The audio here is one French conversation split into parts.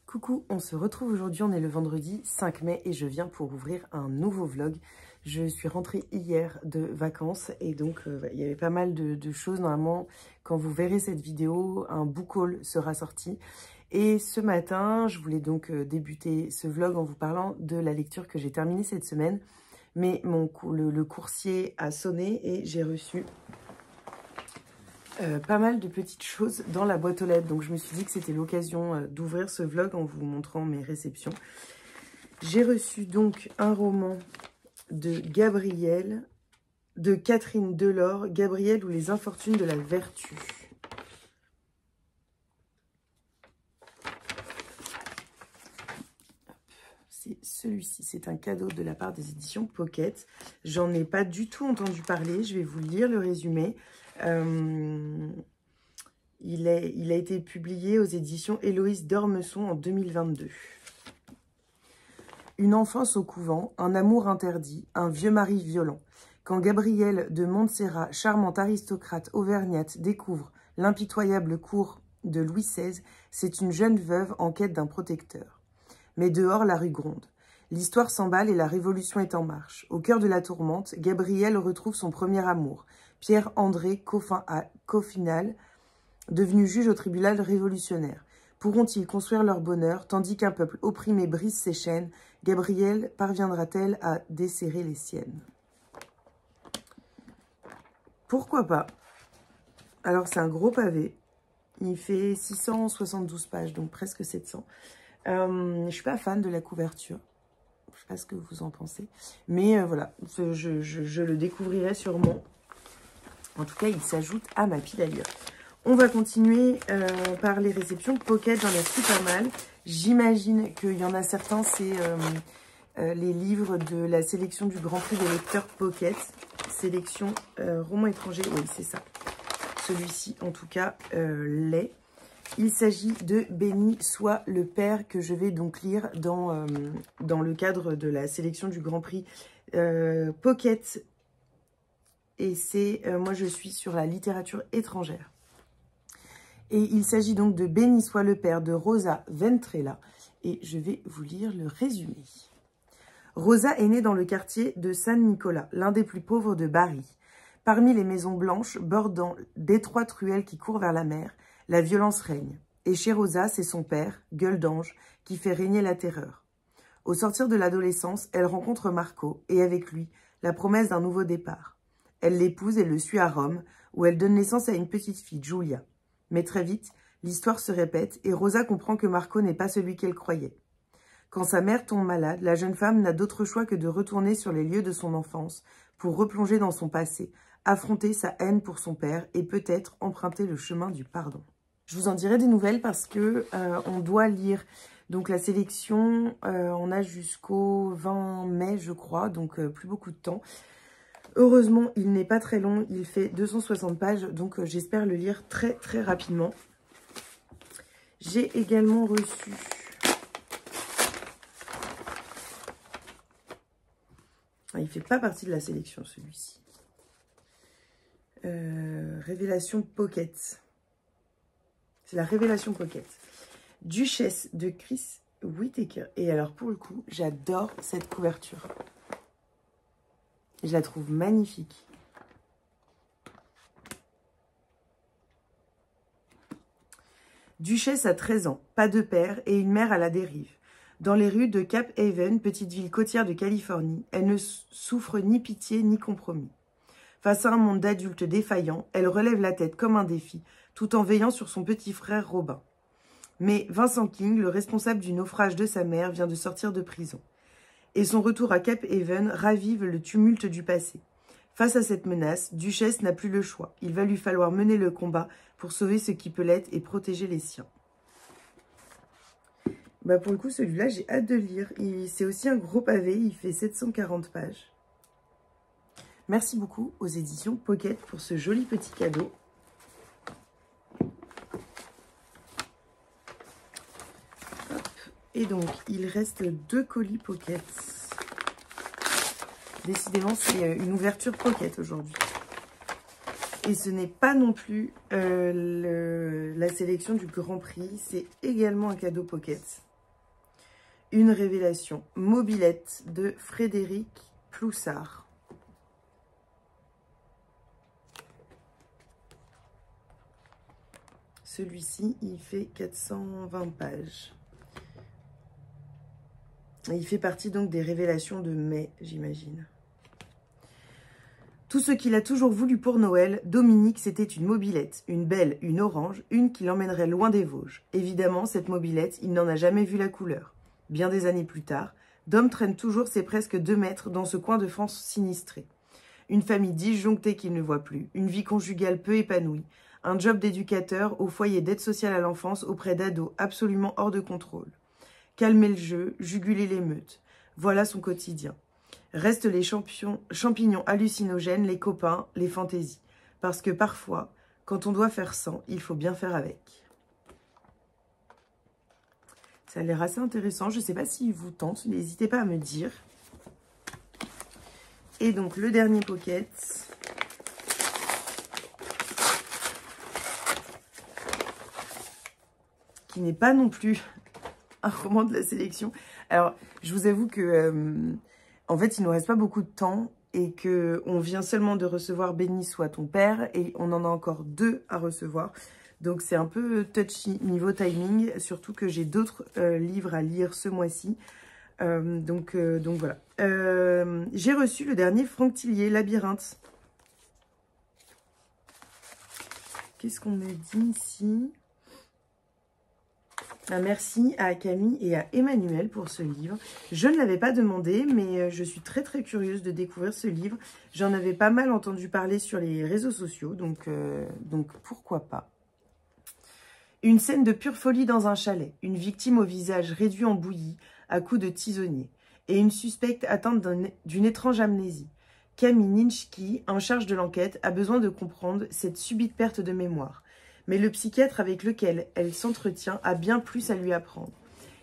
Coucou, on se retrouve aujourd'hui, on est le vendredi 5 mai et je viens pour ouvrir un nouveau vlog. Je suis rentrée hier de vacances et donc il y avait pas mal de choses. Normalement, quand vous verrez cette vidéo, un book haul sera sorti. Et ce matin, je voulais donc débuter ce vlog en vous parlant de la lecture que j'ai terminée cette semaine. Mais le coursier a sonné et j'ai reçu pas mal de petites choses dans la boîte aux lettres. Donc je me suis dit que c'était l'occasion d'ouvrir ce vlog en vous montrant mes réceptions. J'ai reçu donc un roman de Catherine Delors, Gabrielle ou les infortunes de la vertu. C'est celui-ci, c'est un cadeau de la part des éditions Pocket. J'en ai pas du tout entendu parler, je vais vous lire le résumé. Il a été publié aux éditions Héloïse d'Ormesson en 2022. Une enfance au couvent, un amour interdit, un vieux mari violent. Quand Gabrielle de Montserrat, charmante aristocrate auvergnate, découvre l'impitoyable cour de Louis XVI, c'est une jeune veuve en quête d'un protecteur. Mais dehors, la rue gronde. L'histoire s'emballe et la révolution est en marche. Au cœur de la tourmente, Gabrielle retrouve son premier amour, Pierre-André Coffinhal, devenu juge au tribunal révolutionnaire. Pourront-ils construire leur bonheur, tandis qu'un peuple opprimé brise ses chaînes? Gabrielle parviendra-t-elle à desserrer les siennes? Pourquoi pas? Alors, c'est un gros pavé. Il fait 672 pages, donc presque 700. Je suis pas fan de la couverture. Je sais pas ce que vous en pensez. Mais voilà, je le découvrirai sûrement. En tout cas, il s'ajoute à ma pile à lire. On va continuer par les réceptions. Pocket, j'en ai reçu pas mal. J'imagine qu'il y en a certains, c'est les livres de la sélection du Grand Prix des lecteurs Pocket. Sélection roman étranger, oui, c'est ça. Celui-ci, en tout cas, l'est. Il s'agit de Béni soit le Père, que je vais donc lire dans le cadre de la sélection du Grand Prix Pocket. Et c'est, moi je suis sur la littérature étrangère. Et il s'agit donc de Béni soit le Père de Rosa Ventrella. Et je vais vous lire le résumé. Rosa est née dans le quartier de Saint-Nicolas, l'un des plus pauvres de Bari. Parmi les maisons blanches bordant d'étroites ruelles qui courent vers la mer, la violence règne. Et chez Rosa, c'est son père, Gueule d'Ange, qui fait régner la terreur. Au sortir de l'adolescence, elle rencontre Marco et avec lui, la promesse d'un nouveau départ. Elle l'épouse et le suit à Rome, où elle donne naissance à une petite fille, Giulia. Mais très vite, l'histoire se répète et Rosa comprend que Marco n'est pas celui qu'elle croyait. Quand sa mère tombe malade, la jeune femme n'a d'autre choix que de retourner sur les lieux de son enfance pour replonger dans son passé, affronter sa haine pour son père et peut-être emprunter le chemin du pardon. Je vous en dirai des nouvelles parce que on doit lire donc la sélection, on a jusqu'au 20 mai je crois, donc plus beaucoup de temps. Heureusement, il n'est pas très long, il fait 260 pages, donc j'espère le lire très très rapidement. J'ai également reçu il ne fait pas partie de la sélection celui-ci. Révélation Pocket. C'est la Révélation Pocket. Duchesse de Chris Whittaker. Et alors pour le coup, j'adore cette couverture. Je la trouve magnifique. Duchesse a 13 ans, pas de père et une mère à la dérive. Dans les rues de Cap Haven, petite ville côtière de Californie, elle ne souffre ni pitié ni compromis. Face à un monde d'adultes défaillants, elle relève la tête comme un défi, tout en veillant sur son petit frère Robin. Mais Vincent King, le responsable du naufrage de sa mère, vient de sortir de prison. Et son retour à Cap Haven ravive le tumulte du passé. Face à cette menace, Duchesse n'a plus le choix. Il va lui falloir mener le combat pour sauver ce qui peut l'être et protéger les siens. Bah pour le coup, celui-là, j'ai hâte de lire. C'est aussi un gros pavé, il fait 740 pages. Merci beaucoup aux éditions Pocket pour ce joli petit cadeau. Hop. Et donc, il reste 2 colis Pocket. Décidément, c'est une ouverture Pocket aujourd'hui. Et ce n'est pas non plus la sélection du Grand Prix. C'est également un cadeau Pocket. Une révélation. Mobilette de Frédéric Ploussard. Celui-ci, il fait 420 pages. Et il fait partie donc des révélations de mai, j'imagine. Tout ce qu'il a toujours voulu pour Noël, Dominique, c'était une mobilette, une belle, une orange, une qui l'emmènerait loin des Vosges. Évidemment, cette mobilette, il n'en a jamais vu la couleur. Bien des années plus tard, Dom traîne toujours ses presque 2 mètres dans ce coin de France sinistré. Une famille disjonctée qu'il ne voit plus, une vie conjugale peu épanouie, un job d'éducateur au foyer d'aide sociale à l'enfance auprès d'ados absolument hors de contrôle. Calmer le jeu, juguler l'émeute. Voilà son quotidien. Restent les champignons hallucinogènes, les copains, les fantaisies. Parce que parfois, quand on doit faire sans, il faut bien faire avec. Ça a l'air assez intéressant. Je ne sais pas s'il vous tente. N'hésitez pas à me dire. Et donc, le dernier pocket. Qui n'est pas non plus un roman de la sélection. Alors, je vous avoue que, en fait, il ne nous reste pas beaucoup de temps et qu'on vient seulement de recevoir Béni soit ton père et on en a encore 2 à recevoir. Donc, c'est un peu touchy niveau timing, surtout que j'ai d'autres livres à lire ce mois-ci. Donc voilà. J'ai reçu le dernier Franck Tillier, Labyrinthe. Qu'est-ce qu'on me dit ici ? Un merci à Camille et à Emmanuel pour ce livre. Je ne l'avais pas demandé, mais je suis très très curieuse de découvrir ce livre. J'en avais pas mal entendu parler sur les réseaux sociaux, donc pourquoi pas. Une scène de pure folie dans un chalet. Une victime au visage réduit en bouillie à coups de tisonnier. Et une suspecte atteinte d'une étrange amnésie. Camille Ninchki, en charge de l'enquête, a besoin de comprendre cette subite perte de mémoire. Mais le psychiatre avec lequel elle s'entretient a bien plus à lui apprendre.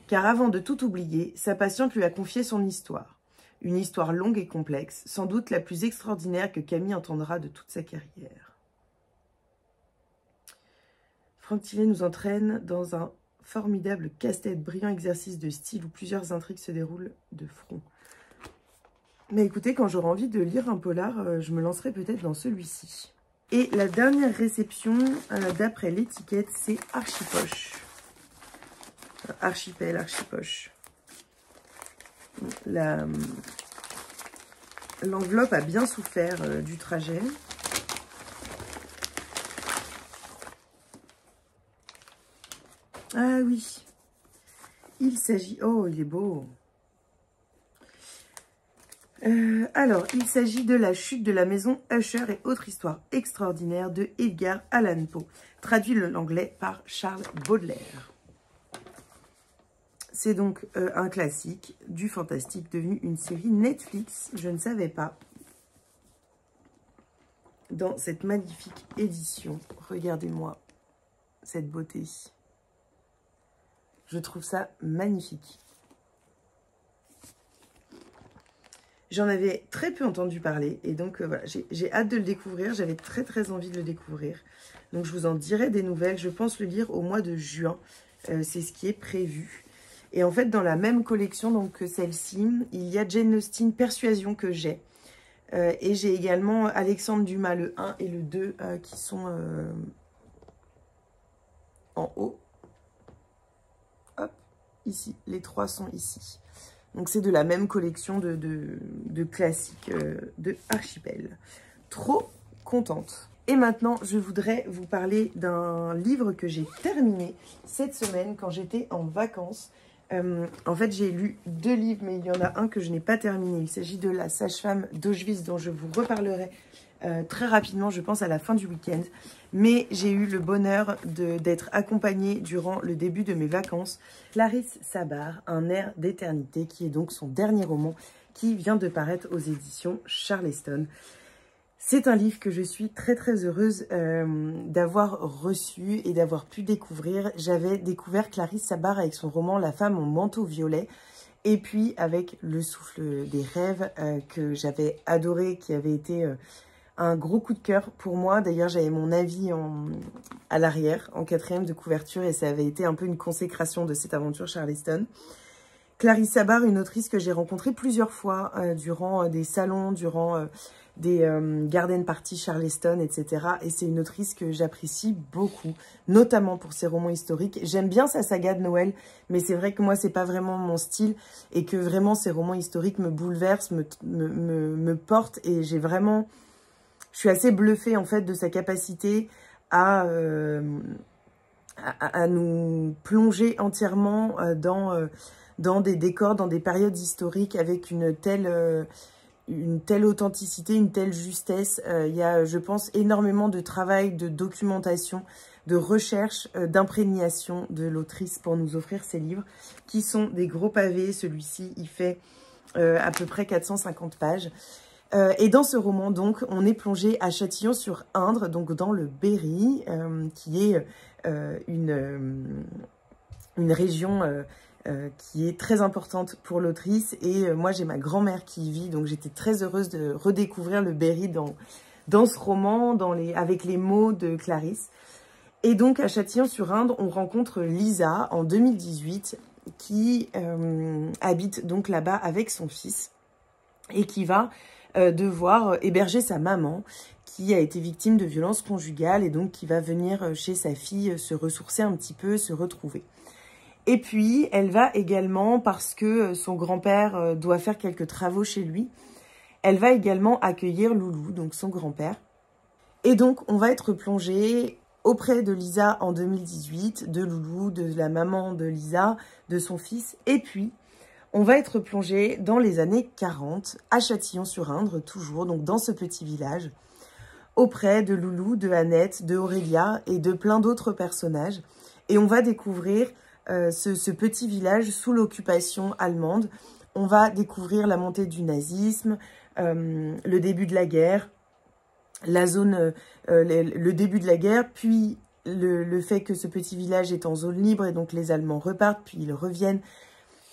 Car avant de tout oublier, sa patiente lui a confié son histoire. Une histoire longue et complexe, sans doute la plus extraordinaire que Camille entendra de toute sa carrière. Franck Tillier nous entraîne dans un formidable casse-tête, brillant exercice de style où plusieurs intrigues se déroulent de front. Mais écoutez, quand j'aurai envie de lire un polar, je me lancerai peut-être dans celui-ci. Et la dernière réception, d'après l'étiquette, c'est Archipoche. Archipel, Archipoche. L'enveloppe a bien souffert du trajet. Ah oui, il s'agit... Oh, il est beau. Alors, il s'agit de La chute de la maison Usher et autre histoire extraordinaire de Edgar Allan Poe, traduit de l'anglais par Charles Baudelaire. C'est donc un classique du fantastique devenu une série Netflix, je ne savais pas, dans cette magnifique édition. Regardez-moi cette beauté. Je trouve ça magnifique. J'en avais très peu entendu parler et donc voilà, j'ai hâte de le découvrir. J'avais très très envie de le découvrir. Donc je vous en dirai des nouvelles. Je pense le lire au mois de juin. C'est ce qui est prévu. Et en fait, dans la même collection donc que celle-ci, il y a Jane Austen Persuasion que j'ai. Et j'ai également Alexandre Dumas, le 1 et le 2 qui sont en haut. Hop, ici. Les 3 sont ici. Donc, c'est de la même collection de classiques de Archipel. Trop contente. Et maintenant, je voudrais vous parler d'un livre que j'ai terminé cette semaine quand j'étais en vacances. En fait, j'ai lu 2 livres, mais il y en a un que je n'ai pas terminé. Il s'agit de La sage-femme d'Auschwitz, dont je vous reparlerai très rapidement, je pense, à la fin du week-end. Mais j'ai eu le bonheur d'être accompagnée durant le début de mes vacances. Clarisse Sabar, Un air d'éternité, qui est donc son dernier roman, qui vient de paraître aux éditions Charleston. C'est un livre que je suis très très heureuse d'avoir reçu et d'avoir pu découvrir. J'avais découvert Clarisse Sabar avec son roman La femme au manteau violet. Et puis avec Le souffle des rêves que j'avais adoré, qui avait été... un gros coup de cœur pour moi. D'ailleurs, j'avais mon avis à l'arrière, en 4e de couverture, et ça avait été un peu une consécration de cette aventure Charleston. Clarisse Sabar, une autrice que j'ai rencontrée plusieurs fois durant des salons, durant des garden parties Charleston, etc. Et c'est une autrice que j'apprécie beaucoup, notamment pour ses romans historiques. J'aime bien sa saga de Noël, mais c'est vrai que moi, c'est pas vraiment mon style et que vraiment, ces romans historiques me bouleversent, me portent et j'ai vraiment... Je suis assez bluffée, en fait, de sa capacité à nous plonger entièrement dans des décors, dans des périodes historiques avec une telle authenticité, une telle justesse. Il y a, je pense, énormément de travail, de documentation, de recherche, d'imprégnation de l'autrice pour nous offrir ces livres, qui sont des gros pavés. Celui-ci, il fait à peu près 450 pages. Et dans ce roman, donc, on est plongé à Châtillon-sur-Indre, donc dans le Berry, qui est une région qui est très importante pour l'autrice. Et moi, j'ai ma grand-mère qui y vit, donc j'étais très heureuse de redécouvrir le Berry dans ce roman, avec les mots de Clarisse. Et donc, à Châtillon-sur-Indre, on rencontre Lisa en 2018, qui habite donc là-bas avec son fils et qui va devoir héberger sa maman qui a été victime de violences conjugales et donc qui va venir chez sa fille se ressourcer un petit peu, se retrouver. Et puis, elle va également, parce que son grand-père doit faire quelques travaux chez lui, elle va également accueillir Loulou, donc son grand-père. Et donc, on va être plongé auprès de Lisa en 2018, de Loulou, de la maman de Lisa, de son fils, et puis on va être plongé dans les années 40, à Châtillon-sur-Indre, toujours, donc dans ce petit village, auprès de Loulou, de Annette, de Aurélia et de plein d'autres personnages. Et on va découvrir ce petit village sous l'occupation allemande. On va découvrir la montée du nazisme, le début de la guerre, le début de la guerre, puis le fait que ce petit village est en zone libre et donc les Allemands repartent, puis ils reviennent.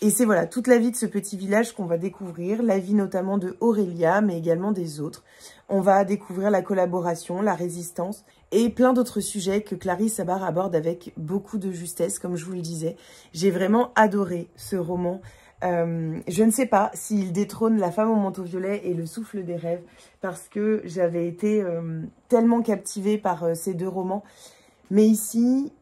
Et c'est voilà, toute la vie de ce petit village qu'on va découvrir, la vie notamment de Aurélia, mais également des autres. On va découvrir la collaboration, la résistance et plein d'autres sujets que Clarisse Sabar aborde avec beaucoup de justesse, comme je vous le disais. J'ai vraiment adoré ce roman. Je ne sais pas s'il détrône La femme au manteau violet et Le souffle des rêves, parce que j'avais été tellement captivée par ces deux romans. Mais ici,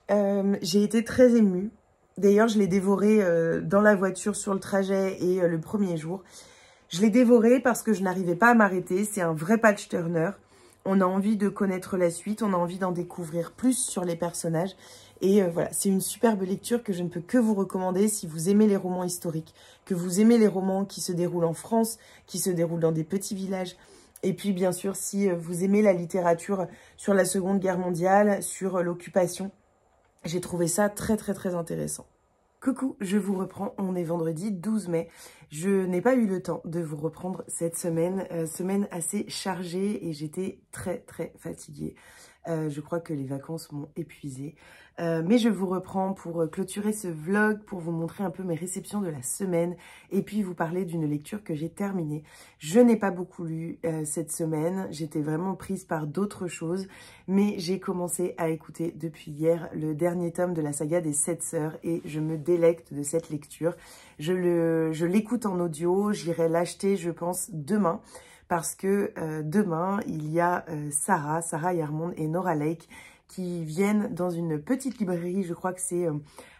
j'ai été très émue. D'ailleurs, je l'ai dévoré dans la voiture sur le trajet et le premier jour. Je l'ai dévoré parce que je n'arrivais pas à m'arrêter. C'est un vrai page turner. On a envie de connaître la suite. On a envie d'en découvrir plus sur les personnages. Et voilà, c'est une superbe lecture que je ne peux que vous recommander si vous aimez les romans historiques, que vous aimez les romans qui se déroulent en France, qui se déroulent dans des petits villages. Et puis, bien sûr, si vous aimez la littérature sur la Seconde Guerre mondiale, sur l'occupation. J'ai trouvé ça très, très, très intéressant. Coucou, je vous reprends. On est vendredi 12 mai. Je n'ai pas eu le temps de vous reprendre cette semaine. Semaine assez chargée et j'étais très, très fatiguée. Je crois que les vacances m'ont épuisée. Mais je vous reprends pour clôturer ce vlog, pour vous montrer un peu mes réceptions de la semaine et puis vous parler d'une lecture que j'ai terminée. Je n'ai pas beaucoup lu cette semaine, j'étais vraiment prise par d'autres choses, mais j'ai commencé à écouter depuis hier le dernier tome de la saga des 7 sœurs et je me délecte de cette lecture. Je l'écoute en audio, j'irai l'acheter je pense demain. Parce que demain, il y a Sarah Yarmond et Nora Lake qui viennent dans une petite librairie, je crois que c'est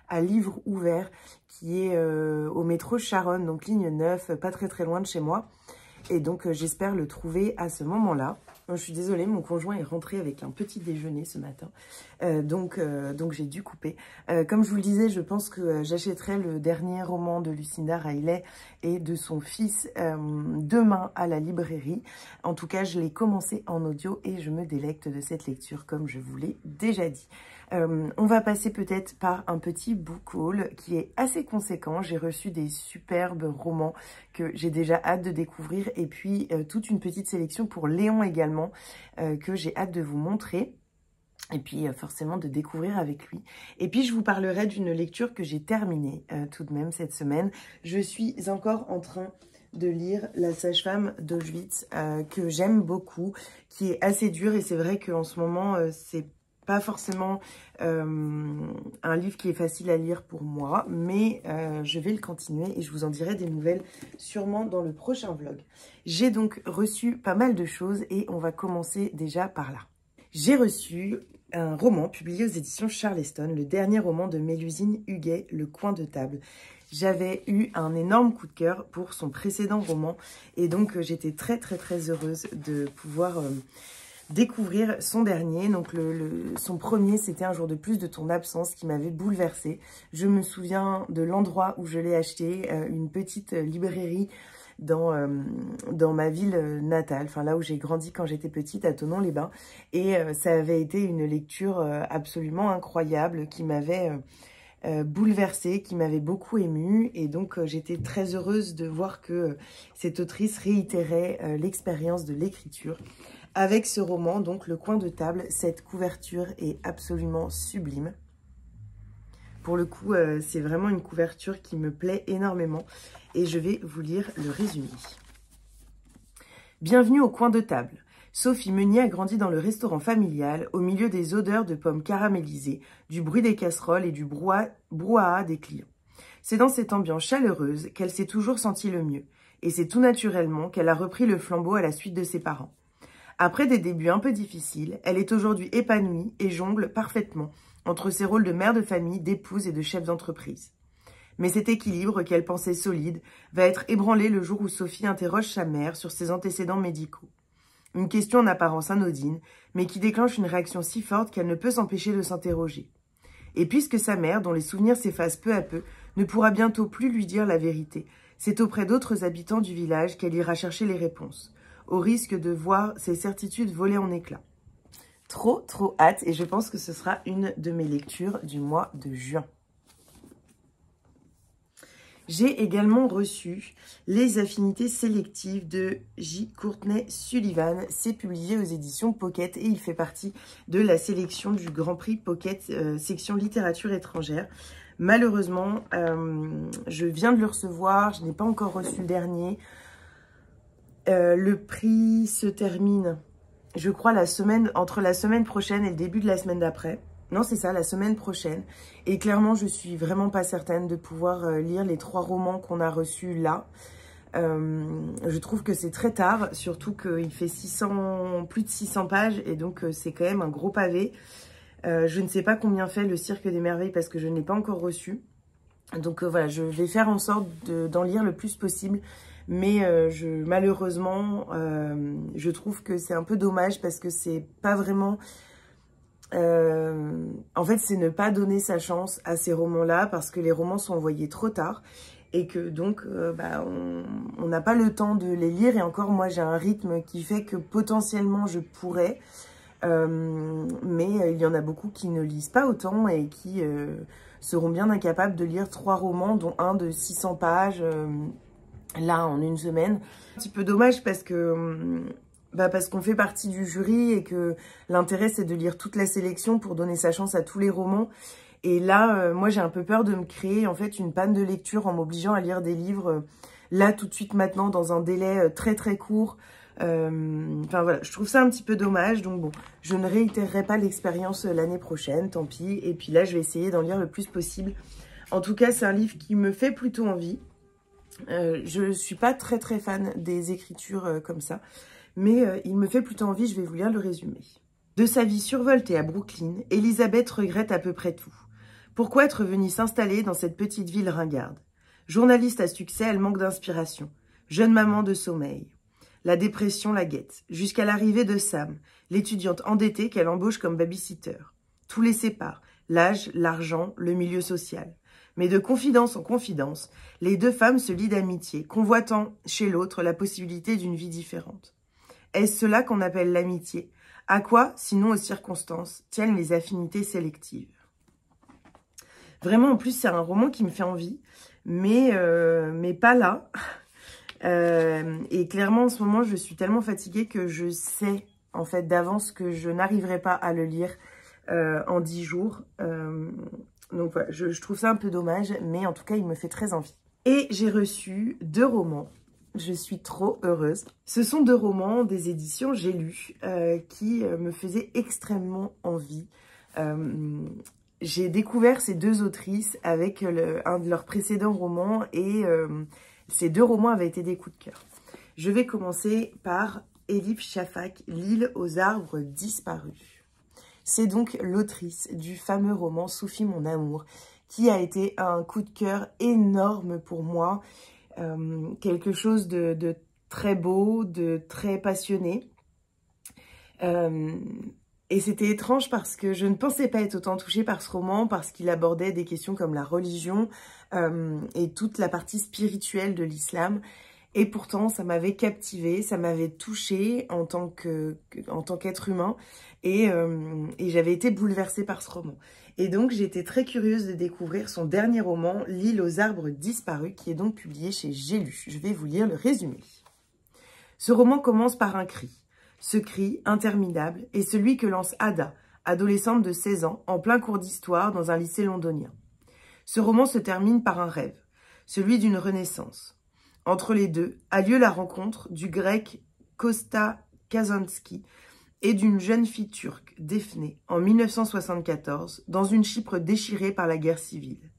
à Livre Ouvert, qui est au métro Charonne, donc ligne 9, pas très très loin de chez moi. Et donc j'espère le trouver à ce moment-là. Je suis désolée, mon conjoint est rentré avec un petit déjeuner ce matin, donc j'ai dû couper. Comme je vous le disais, je pense que j'achèterai le dernier roman de Lucinda Riley et de son fils demain à la librairie. En tout cas, je l'ai commencé en audio et je me délecte de cette lecture, comme je vous l'ai déjà dit. On va passer peut-être par un petit book haul qui est assez conséquent. J'ai reçu des superbes romans que j'ai déjà hâte de découvrir et puis toute une petite sélection pour Léon également que j'ai hâte de vous montrer. Et puis forcément de découvrir avec lui. Et puis je vous parlerai d'une lecture que j'ai terminée tout de même cette semaine. Je suis encore en train de lire La sage-femme d'Auschwitz que j'aime beaucoup, qui est assez dur et c'est vrai qu'en ce moment c'est pas forcément un livre qui est facile à lire pour moi, mais je vais le continuer et je vous en dirai des nouvelles sûrement dans le prochain vlog. J'ai donc reçu pas mal de choses et on va commencer déjà par là. J'ai reçu un roman publié aux éditions Charleston, le dernier roman de Mélusine Huguet, Le Coin de Table. J'avais eu un énorme coup de cœur pour son précédent roman et donc j'étais très heureuse de pouvoir découvrir son dernier. Donc son premier, c'était Un jour de plus de ton absence qui m'avait bouleversée. Je me souviens de l'endroit où je l'ai acheté, une petite librairie dans ma ville natale, enfin là où j'ai grandi quand j'étais petite, à Thonon-les-Bains. Et ça avait été une lecture absolument incroyable qui m'avait bouleversée, qui m'avait beaucoup émue. Et donc j'étais très heureuse de voir que cette autrice réitérait l'expérience de l'écriture avec ce roman, donc Le Coin de Table. Cette couverture est absolument sublime. Pour le coup, c'est vraiment une couverture qui me plaît énormément et je vais vous lire le résumé. Bienvenue au Coin de Table. Sophie Meunier a grandi dans le restaurant familial, au milieu des odeurs de pommes caramélisées, du bruit des casseroles et du brouhaha des clients. C'est dans cette ambiance chaleureuse qu'elle s'est toujours sentie le mieux, et c'est tout naturellement qu'elle a repris le flambeau à la suite de ses parents. Après des débuts un peu difficiles, elle est aujourd'hui épanouie et jongle parfaitement entre ses rôles de mère de famille, d'épouse et de chef d'entreprise. Mais cet équilibre qu'elle pensait solide va être ébranlé le jour où Sophie interroge sa mère sur ses antécédents médicaux. Une question en apparence anodine, mais qui déclenche une réaction si forte qu'elle ne peut s'empêcher de s'interroger. Et puisque sa mère, dont les souvenirs s'effacent peu à peu, ne pourra bientôt plus lui dire la vérité, c'est auprès d'autres habitants du village qu'elle ira chercher les réponses, au risque de voir ses certitudes voler en éclats. Trop hâte, et je pense que ce sera une de mes lectures du mois de juin. J'ai également reçu Les affinités sélectives de J. Courtney Sullivan. C'est publié aux éditions Pocket et il fait partie de la sélection du Grand Prix Pocket section littérature étrangère. Malheureusement, je viens de le recevoir, je n'ai pas encore reçu le dernier. Le prix se termine, je crois, entre la semaine prochaine et le début de la semaine d'après. Non, c'est ça, la semaine prochaine. Et clairement, je suis vraiment pas certaine de pouvoir lire les 3 romans qu'on a reçus là. Je trouve que c'est très tard, surtout qu'il fait plus de 600 pages et donc c'est quand même un gros pavé. Je ne sais pas combien fait le Cirque des Merveilles parce que je ne l'ai pas encore reçu. Donc voilà, je vais faire en sorte d'en lire le plus possible. Mais malheureusement, je trouve que c'est un peu dommage parce que c'est pas vraiment... en fait, c'est ne pas donner sa chance à ces romans-là parce que les romans sont envoyés trop tard et que donc on n'a pas le temps de les lire. Et encore, moi, j'ai un rythme qui fait que potentiellement je pourrais, mais il y en a beaucoup qui ne lisent pas autant et qui seront bien incapables de lire 3 romans, dont un de 600 pages là en une semaine. Un petit peu dommage parce que... parce qu'on fait partie du jury et que l'intérêt c'est de lire toute la sélection pour donner sa chance à tous les romans. Et là, moi j'ai un peu peur de me créer en fait une panne de lecture en m'obligeant à lire des livres là tout de suite maintenant dans un délai très court. Enfin voilà, je trouve ça un petit peu dommage. Donc bon, je ne réitérerai pas l'expérience l'année prochaine, tant pis. Et puis là, je vais essayer d'en lire le plus possible. En tout cas, c'est un livre qui me fait plutôt envie. Je suis pas très fan des écritures comme ça. Mais il me fait plutôt envie, je vais vous lire le résumé. De sa vie survoltée à Brooklyn, Elisabeth regrette à peu près tout. Pourquoi être venue s'installer dans cette petite ville ringarde? Journaliste à succès, elle manque d'inspiration. Jeune maman de sommeil. La dépression la guette, jusqu'à l'arrivée de Sam, l'étudiante endettée qu'elle embauche comme babysitter. Tout les sépare, l'âge, l'argent, le milieu social. Mais de confidence en confidence, les 2 femmes se lient d'amitié, convoitant chez l'autre la possibilité d'une vie différente. Est-ce cela qu'on appelle l'amitié? À quoi, sinon aux circonstances, tiennent les affinités sélectives? Vraiment, en plus, c'est un roman qui me fait envie, mais pas là. Et clairement, en ce moment, je suis tellement fatiguée que je sais, en fait, d'avance que je n'arriverai pas à le lire en 10 jours. Donc voilà, je trouve ça un peu dommage, mais en tout cas, il me fait très envie. Et j'ai reçu 2 romans. Je suis trop heureuse. Ce sont 2 romans des éditions J'ai lu qui me faisaient extrêmement envie. J'ai découvert ces deux autrices avec un de leurs précédents romans et ces deux romans avaient été des coups de cœur. Je vais commencer par Elif Shafak, L'île aux arbres disparus. C'est donc l'autrice du fameux roman Soufi mon amour, qui a été un coup de cœur énorme pour moi. Quelque chose de très beau, de très passionné. Et c'était étrange parce que je ne pensais pas être autant touchée par ce roman, parce qu'il abordait des questions comme la religion et toute la partie spirituelle de l'islam. Et pourtant, ça m'avait captivée, ça m'avait touchée en tant qu'être humain. Et j'avais été bouleversée par ce roman. Et donc, j'ai été très curieuse de découvrir son dernier roman, L'île aux arbres disparus, qui est donc publié chez J'ai lu. Je vais vous lire le résumé. Ce roman commence par un cri. Ce cri, interminable, est celui que lance Ada, adolescente de 16 ans, en plein cours d'histoire dans un lycée londonien. Ce roman se termine par un rêve, celui d'une renaissance. Entre les deux a lieu la rencontre du grec Costa Kazanski et d'une jeune fille turque, Defne, en 1974, dans une Chypre déchirée par la guerre civile.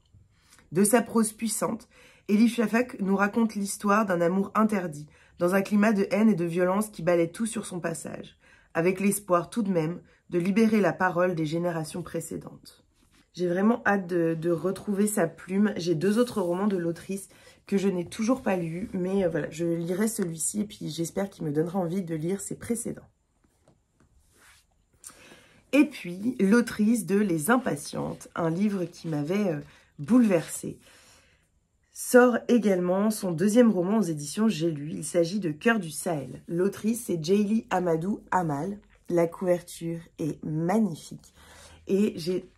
De sa prose puissante, Elif Shafak nous raconte l'histoire d'un amour interdit, dans un climat de haine et de violence qui balaie tout sur son passage, avec l'espoir tout de même de libérer la parole des générations précédentes. J'ai vraiment hâte de retrouver sa plume. J'ai deux autres romans de l'autrice que je n'ai toujours pas lus, mais voilà, je lirai celui-ci et puis j'espère qu'il me donnera envie de lire ses précédents. Et puis, l'autrice de Les Impatientes, un livre qui m'avait bouleversée, sort également son deuxième roman aux éditions J'ai lu. Il s'agit de Cœur du Sahel. L'autrice, c'est Jayli Amadou Amal. La couverture est magnifique et j'ai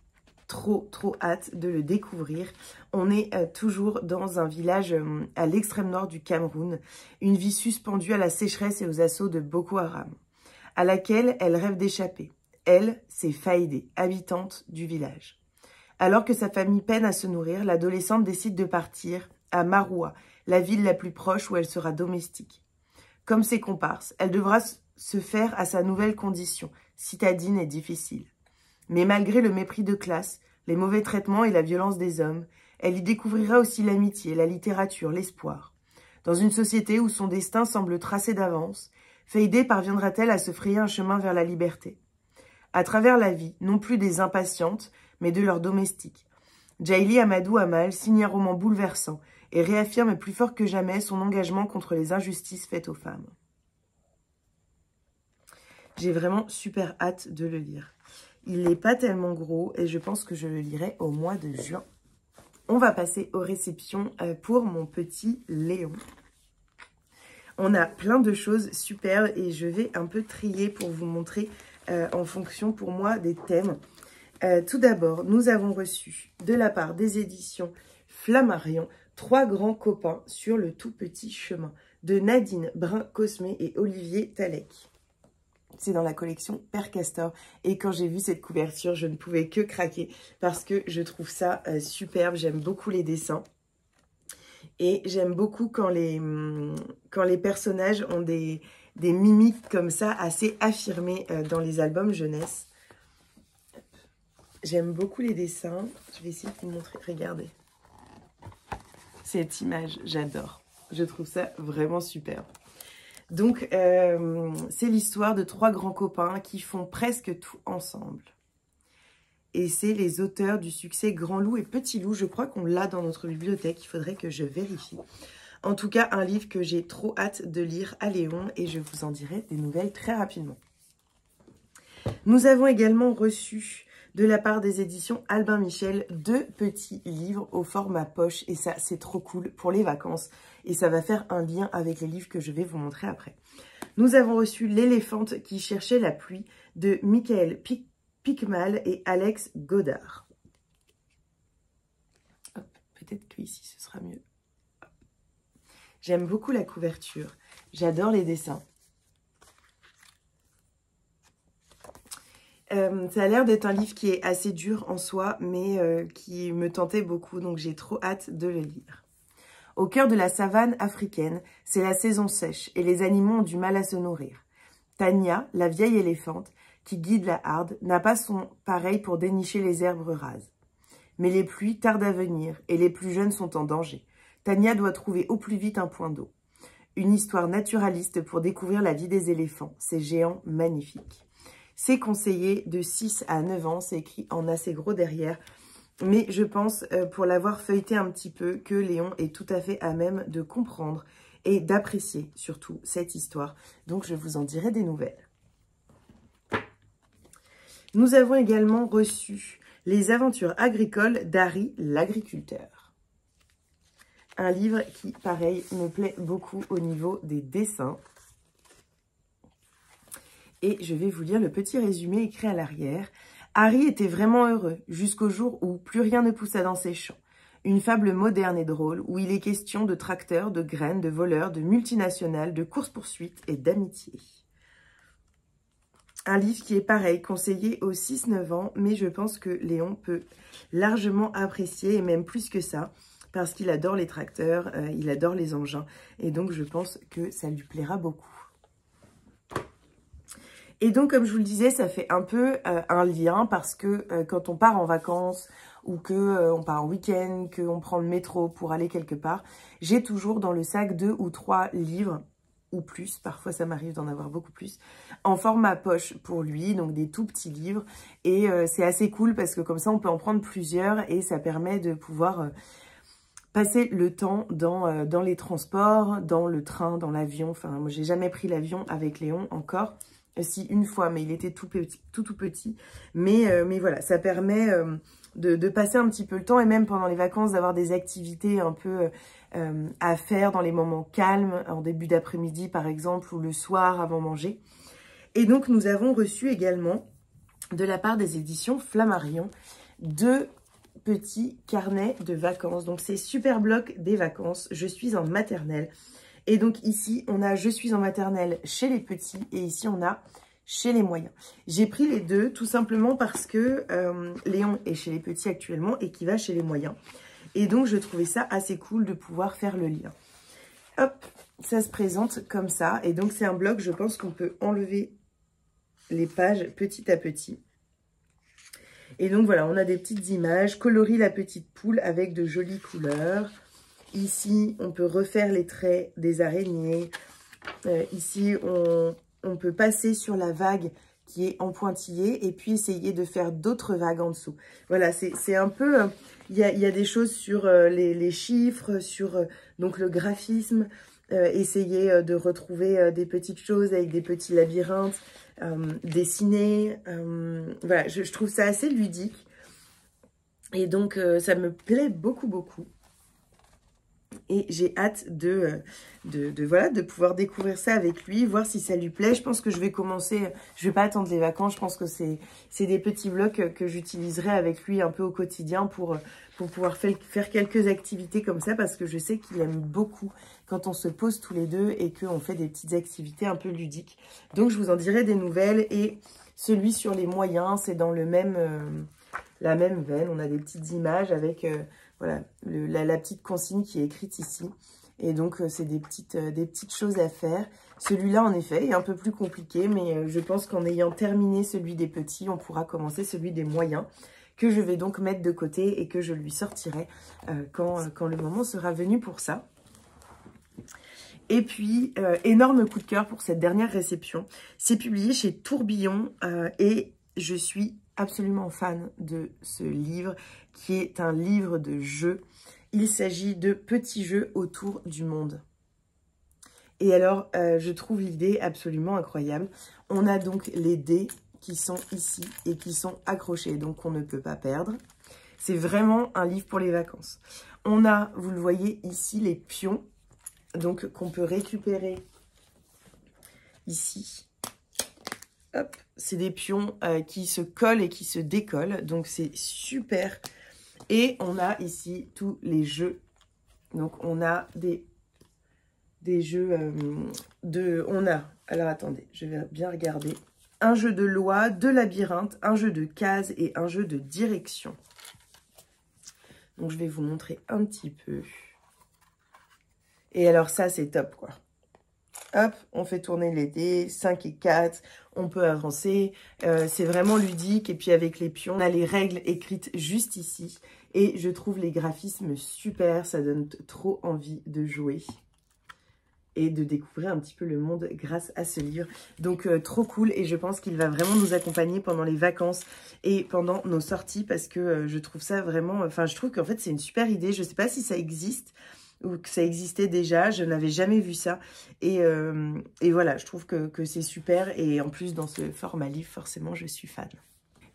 trop hâte de le découvrir. On est toujours dans un village à l'extrême nord du Cameroun, une vie suspendue à la sécheresse et aux assauts de Boko Haram, à laquelle elle rêve d'échapper. Elle, c'est Faïdé, habitante du village. Alors que sa famille peine à se nourrir, l'adolescente décide de partir à Maroua, la ville la plus proche où elle sera domestique. Comme ses comparses, elle devra se faire à sa nouvelle condition, citadine et difficile. Mais malgré le mépris de classe, les mauvais traitements et la violence des hommes, elle y découvrira aussi l'amitié, la littérature, l'espoir. Dans une société où son destin semble tracé d'avance, Faïdé parviendra-t-elle à se frayer un chemin vers la liberté? À travers la vie, non plus des impatientes, mais de leurs domestiques. Jayli Amadou Amal signe un roman bouleversant et réaffirme plus fort que jamais son engagement contre les injustices faites aux femmes. J'ai vraiment super hâte de le lire. Il n'est pas tellement gros et je pense que je le lirai au mois de juin. On va passer aux réceptions pour mon petit Léon. On a plein de choses super et je vais un peu trier pour vous montrer en fonction pour moi des thèmes. Tout d'abord, nous avons reçu de la part des éditions Flammarion 3 grands copains sur le tout petit chemin de Nadine Brun-Cosmé et Olivier Talek. C'est dans la collection Père Castor et quand j'ai vu cette couverture, je ne pouvais que craquer parce que je trouve ça superbe. J'aime beaucoup les dessins et j'aime beaucoup quand les personnages ont des mimiques comme ça assez affirmées dans les albums jeunesse. J'aime beaucoup les dessins. Je vais essayer de vous montrer. Regardez. Cette image, j'adore. Je trouve ça vraiment superbe. Donc, c'est l'histoire de 3 grands copains qui font presque tout ensemble. Et c'est les auteurs du succès Grand Loup et Petit Loup. Je crois qu'on l'a dans notre bibliothèque. Il faudrait que je vérifie. En tout cas, un livre que j'ai trop hâte de lire à Léon et je vous en dirai des nouvelles très rapidement. Nous avons également reçu de la part des éditions Albin Michel 2 petits livres au format poche et ça c'est trop cool pour les vacances et ça va faire un lien avec les livres que je vais vous montrer après. Nous avons reçu L'éléphante qui cherchait la pluie de Michael Picmal et Alex Godard. Peut-être qu'ici ce sera mieux. J'aime beaucoup la couverture, j'adore les dessins. Ça a l'air d'être un livre qui est assez dur en soi, mais qui me tentait beaucoup, donc j'ai trop hâte de le lire. Au cœur de la savane africaine, c'est la saison sèche et les animaux ont du mal à se nourrir. Tania, la vieille éléphante, qui guide la harde, n'a pas son pareil pour dénicher les herbes rases. Mais les pluies tardent à venir, et les plus jeunes sont en danger. Tania doit trouver au plus vite un point d'eau. Une histoire naturaliste pour découvrir la vie des éléphants, ces géants magnifiques. C'est conseillé de 6 à 9 ans, c'est écrit en assez gros derrière. Mais je pense, pour l'avoir feuilleté un petit peu, que Léon est tout à fait à même de comprendre et d'apprécier surtout cette histoire. Donc je vous en dirai des nouvelles. Nous avons également reçu Les aventures agricoles d'Harry l'agriculteur. Un livre qui, pareil, me plaît beaucoup au niveau des dessins. Et je vais vous lire le petit résumé écrit à l'arrière. Harry était vraiment heureux, jusqu'au jour où plus rien ne poussa dans ses champs. Une fable moderne et drôle, où il est question de tracteurs, de graines, de voleurs, de multinationales, de courses-poursuites et d'amitié. Un livre qui est pareil, conseillé aux 6-9 ans, mais je pense que Léon peut largement apprécier, et même plus que ça, parce qu'il adore les tracteurs, il adore les engins, et donc je pense que ça lui plaira beaucoup. Et donc, comme je vous le disais, ça fait un peu un lien, parce que quand on part en vacances, ou qu'on part en week-end, qu'on prend le métro pour aller quelque part, j'ai toujours dans le sac 2 ou 3 livres, ou plus, parfois ça m'arrive d'en avoir beaucoup plus, en format poche pour lui, donc des tout petits livres. Et c'est assez cool parce que comme ça, on peut en prendre plusieurs et ça permet de pouvoir passer le temps dans les transports, dans le train, dans l'avion. Enfin, moi, j'ai jamais pris l'avion avec Léon encore. Si, une fois, mais il était tout petit. Mais voilà, ça permet de passer un petit peu le temps et même pendant les vacances d'avoir des activités un peu à faire dans les moments calmes, en début d'après-midi par exemple, ou le soir avant manger. Et donc, nous avons reçu également, de la part des éditions Flammarion, 2 petits carnets de vacances. Donc, c'est Super Bloc des vacances. Je suis en maternelle. Et donc ici, on a « Je suis en maternelle » chez les petits et ici, on a « Chez les moyens ». J'ai pris les deux tout simplement parce que Léon est chez les petits actuellement et qui va chez les moyens. Et donc, je trouvais ça assez cool de pouvoir faire le lien. Hop, ça se présente comme ça. Et donc, c'est un bloc, je pense qu'on peut enlever les pages petit à petit. Et donc, voilà, on a des petites images. Colorie la petite poule avec de jolies couleurs. Ici, on peut refaire les traits des araignées. Ici, on peut passer sur la vague qui est en pointillé et puis essayer de faire d'autres vagues en dessous. Voilà, c'est un peu... Il y a des choses sur les chiffres, sur donc le graphisme, essayer de retrouver des petites choses avec des petits labyrinthes, dessiner. Voilà, je trouve ça assez ludique. Et donc, ça me plaît beaucoup, beaucoup. Et j'ai hâte de pouvoir découvrir ça avec lui, voir si ça lui plaît. Je pense que je vais commencer, je vais pas attendre les vacances, je pense que c'est des petits blocs que j'utiliserai avec lui un peu au quotidien pour pouvoir faire quelques activités comme ça, parce que je sais qu'il aime beaucoup quand on se pose tous les deux et qu'on fait des petites activités un peu ludiques. Donc je vous en dirai des nouvelles. Et celui sur les moyens, c'est dans le même, la même veine. On a des petites images avec... voilà, la petite consigne qui est écrite ici. Et donc, c'est des petites choses à faire. Celui-là, en effet, est un peu plus compliqué, mais je pense qu'en ayant terminé celui des petits, on pourra commencer celui des moyens, que je vais donc mettre de côté et que je lui sortirai quand le moment sera venu pour ça. Et puis, énorme coup de cœur pour cette dernière réception. C'est publié chez Tourbillon et je suis absolument fan de ce livre qui est un livre de jeux. Il s'agit de petits jeux autour du monde. Et alors, je trouve l'idée absolument incroyable. On a donc les dés qui sont ici et qui sont accrochés, donc on ne peut pas perdre. C'est vraiment un livre pour les vacances. On a, vous le voyez ici, les pions, donc qu'on peut récupérer ici. Hop, c'est des pions qui se collent et qui se décollent, donc c'est super. Et on a ici tous les jeux. Donc on a des jeux on a, alors attendez, je vais bien regarder. Un jeu de loi, de labyrinthe, un jeu de cases et un jeu de direction. Donc je vais vous montrer un petit peu. Et alors ça, c'est top, quoi. hop, on fait tourner les dés, 5 et 4, on peut avancer. C'est vraiment ludique. Et puis avec les pions, on a les règles écrites juste ici. Et je trouve les graphismes super, ça donne trop envie de jouer et de découvrir un petit peu le monde grâce à ce livre. Donc trop cool, et je pense qu'il va vraiment nous accompagner pendant les vacances et pendant nos sorties, parce que je trouve ça vraiment... Enfin, je trouve qu'en fait, c'est une super idée. Je ne sais pas si ça existe ou que ça existait déjà. Je n'avais jamais vu ça. Et voilà, je trouve que c'est super. Et en plus, dans ce format livre, forcément, je suis fan.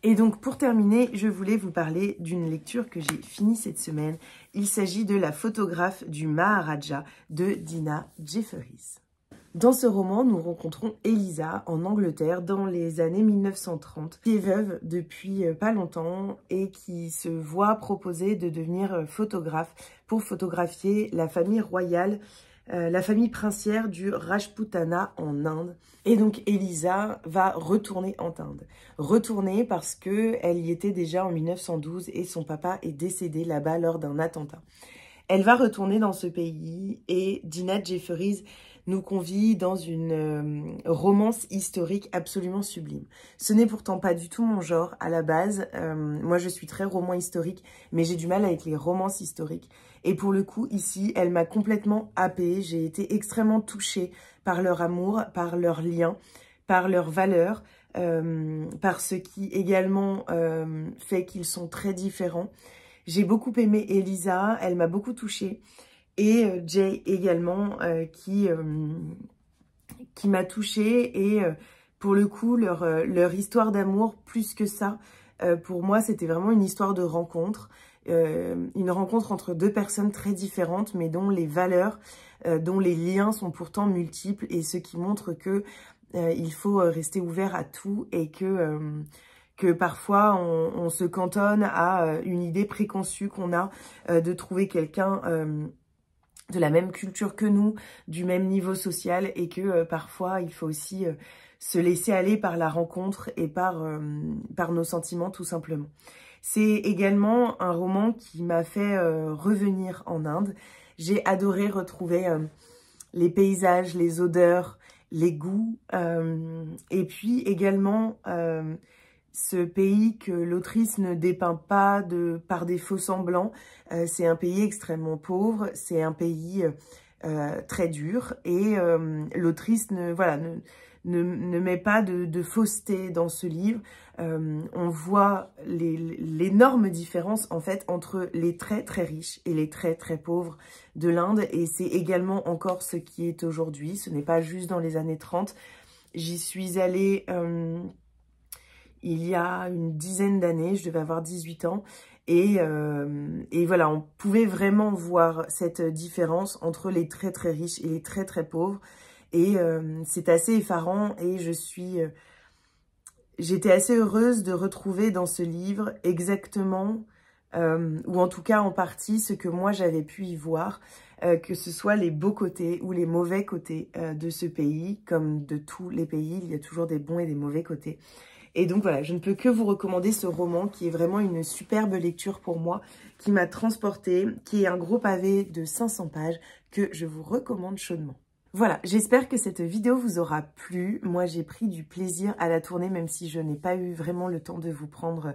Et donc, pour terminer, je voulais vous parler d'une lecture que j'ai finie cette semaine. Il s'agit de La photographe du Maharaja de Dina Jefferies. Dans ce roman, nous rencontrons Elisa en Angleterre dans les années 1930, qui est veuve depuis pas longtemps et qui se voit proposer de devenir photographe pour photographier la famille royale, la famille princière du Rajputana en Inde. Et donc Elisa va retourner en Inde. Retourner parce qu'elle y était déjà en 1912 et son papa est décédé là-bas lors d'un attentat. Elle va retourner dans ce pays et Dina Jefferies nous convie dans une romance historique absolument sublime. Ce n'est pourtant pas du tout mon genre à la base. Moi, je suis très roman historique, mais j'ai du mal avec les romances historiques. Et pour le coup, ici, elle m'a complètement happée. J'ai été extrêmement touchée par leur amour, par leurs liens, par leurs valeurs, par ce qui également fait qu'ils sont très différents. J'ai beaucoup aimé Elisa, elle m'a beaucoup touchée. Et Jay également, qui m'a touchée. Et pour le coup, leur histoire d'amour, plus que ça, pour moi, c'était vraiment une histoire de rencontre. Une rencontre entre deux personnes très différentes, mais dont les valeurs, dont les liens sont pourtant multiples. Et ce qui montre que il faut rester ouvert à tout et que parfois on se cantonne à une idée préconçue qu'on a de trouver quelqu'un de la même culture que nous, du même niveau social, et que parfois il faut aussi se laisser aller par la rencontre et par nos sentiments tout simplement. C'est également un roman qui m'a fait revenir en Inde. J'ai adoré retrouver les paysages, les odeurs, les goûts, et puis également ce pays que l'autrice ne dépeint pas par des faux semblants. C'est un pays extrêmement pauvre, c'est un pays très dur, et l'autrice ne met pas de fausseté dans ce livre. On voit l'énorme différence en fait entre les très très riches et les très très pauvres de l'Inde, et c'est également encore ce qui est aujourd'hui. Ce n'est pas juste dans les années 30. J'y suis allée il y a une dizaine d'années, je devais avoir 18 ans, et voilà, on pouvait vraiment voir cette différence entre les très très riches et les très très pauvres, et c'est assez effarant, et j'étais assez heureuse de retrouver dans ce livre exactement, ou en tout cas en partie, ce que moi j'avais pu y voir, que ce soit les beaux côtés ou les mauvais côtés de ce pays. Comme de tous les pays, il y a toujours des bons et des mauvais côtés. Et donc voilà, je ne peux que vous recommander ce roman qui est vraiment une superbe lecture pour moi, qui m'a transportée, qui est un gros pavé de 500 pages que je vous recommande chaudement. Voilà, j'espère que cette vidéo vous aura plu. Moi, j'ai pris du plaisir à la tourner, même si je n'ai pas eu vraiment le temps de vous prendre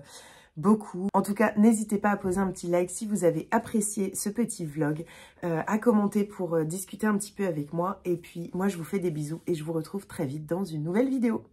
beaucoup. En tout cas, n'hésitez pas à poser un petit like si vous avez apprécié ce petit vlog, à commenter pour discuter un petit peu avec moi. Et puis, moi, je vous fais des bisous et je vous retrouve très vite dans une nouvelle vidéo.